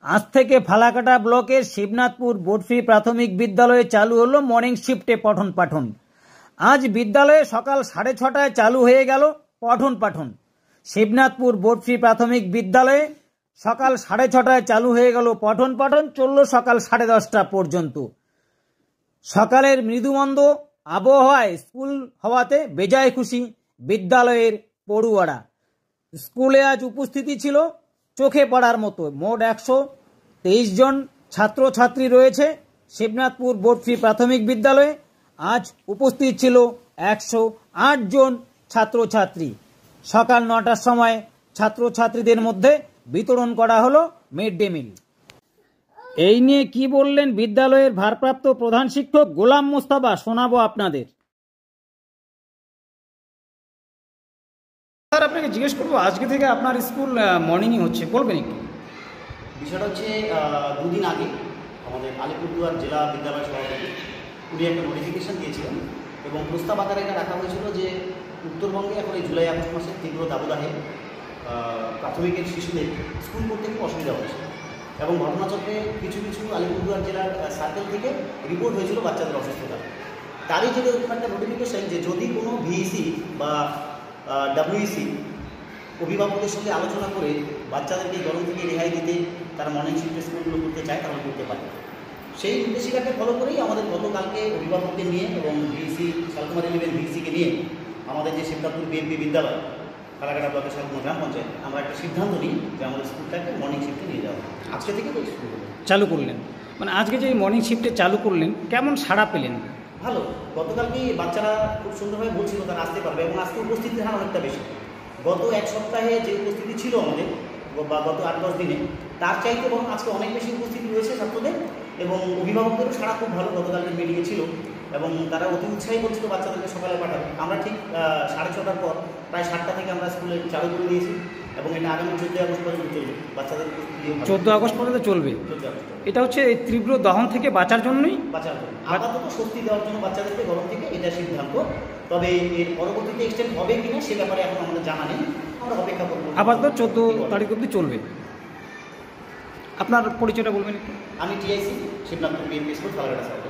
আজ থেকে ফালাকাটা ব্লকের শিবনাথপুর বোর্ডফ্রি প্রাথমিক বিদ্যালয়ে চালু হলো মর্নিং শিফটে পঠন পাঠন। আজ বিদ্যালয়ে সকাল 6:30টায় চালু হয়ে গেল পঠন পাঠন। শিবনাথপুর বোর্ডফ্রি প্রাথমিক বিদ্যালয়ে সকাল 6:30টায় চালু হয়ে গেল পঠন পাঠন, চলল সকাল 10:30টা পর্যন্ত। সকালের মৃদুমন্দ আবহাওয়ায় স্কুল হওয়াতে বেজায় খুশি বিদ্যালয়ের পড়ুয়ারা। স্কুলে আজ উপস্থিতি ছিল চোখে পড়ার মতো। মোট 123 জন ছাত্রছাত্রী রয়েছে শিবনাথপুর বোর্ডফ্রি প্রাথমিক বিদ্যালয়ে। আজ উপস্থিত ছিল 108 জন ছাত্রছাত্রী। সকাল 9টার সময় ছাত্রছাত্রীদের মধ্যে বিতরণ করা হলো মিড ডে মিল। এই নিয়ে কি বললেন বিদ্যালয়ের ভারপ্রাপ্ত প্রধান শিক্ষক গোলাম মোস্তফা, শোনাবো আপনাদের। স্যার, আপনাকে জিজ্ঞেস করবো, আজকে থেকে আপনার স্কুল মর্নিংই হচ্ছে, বলবেন একটু? বিষয়টা হচ্ছে দুদিন আগে আমাদের আলিপুরদুয়ার জেলা বিদ্যালয় সভাপতি উনি একটা নোটিফিকেশান দিয়েছিলেন এবং প্রস্তাব আকারে এটা রাখা হয়েছিল যে উত্তরবঙ্গে এখন এই জুলাই আগস্ট মাসের তীব্র দাবদাহে প্রাথমিকের শিশুদের স্কুল করতে খুব অসুবিধা হয়েছে এবং ঘটনাচক্রে কিছু কিছু আলিপুরদুয়ার জেলার সার্কেল থেকে রিপোর্ট হয়েছিল বাচ্চাদের অসুস্থতা। তারই যে একটা নোটিফিকেশান যে যদি কোনো ভিইসি বা ডাব্লিউইসি অভিভাবকদের সঙ্গে আলোচনা করে বাচ্চাদেরকে গরম থেকে রেহাই দিতে তারা মর্নিং শিফটে স্কুলগুলো করতে চায়, তাহলে করতে পারে। সেই নির্দেশিকাকে ফলো করেই আমাদের গতকালকে অভিভাবকদের নিয়ে এবং ভিইসি শালকুমার 11 ভিইসিকে নিয়ে আমাদের যে শিবনাথপুর বিএমপি বিদ্যালয় ফালাকাটা ব্লকের শালকুমার গ্রাম পঞ্চায়েত আমরা একটা সিদ্ধান্ত নিই যে আমাদের স্কুলটাকে মর্নিং শিফটে নিয়ে যাওয়া। আজকে থেকে চালু করলেন, মানে আজকে যে মর্নিং শিফটে চালু করলেন, কেমন সাড়া পেলেন? ভালো। গতকালকে বাচ্চারা খুব সুন্দরভাবে বলছিল তারা আসতে পারবে এবং আজকে উপস্থিতির হার অনেকটা বেশি। গত এক সপ্তাহে যে উপস্থিতি ছিল আমাদের বা গত 8-10 দিনে তার চাইতে বরং আজকে অনেক বেশি উপস্থিতি রয়েছে ছাত্রদের এবং অভিভাবকদেরও সারা খুব ভালো গতকালকে মিলিয়ে ছিল এবং তারা অতি উৎসাহী করছিল বাচ্চাদেরকে সকালে পাঠাবে। আমরা ঠিক 6:30টার পর প্রায় 7টা থেকে আমরা স্কুলে চালু করে দিয়েছি এবং এটা আগামী 14 আগস্ট পর্যন্ত চলবে। বাচ্চাদের উপস্থিতি 14 আগস্ট পর্যন্ত চলবে। এটা হচ্ছে এই তীব্র দহন থেকে বাঁচার জন্যই, বাঁচার জন্য আপাতত স্বস্তি দেওয়ার জন্য বাচ্চাদেরকে গরম থেকে, এটা সিদ্ধান্ত। তবে এর পরবর্তীতে এক্সটেন্ড হবে কিনা সে ব্যাপারে এখন আমাদের জানা নেই, আমরা অপেক্ষা করব। আপাতত 14 তারিখ অবধি চলবে। আপনার পরিচয়টা বলবেন একটু? আমি টিআইসি শিবনাথপুর বিএমপি স্কুল ফালাকাটা।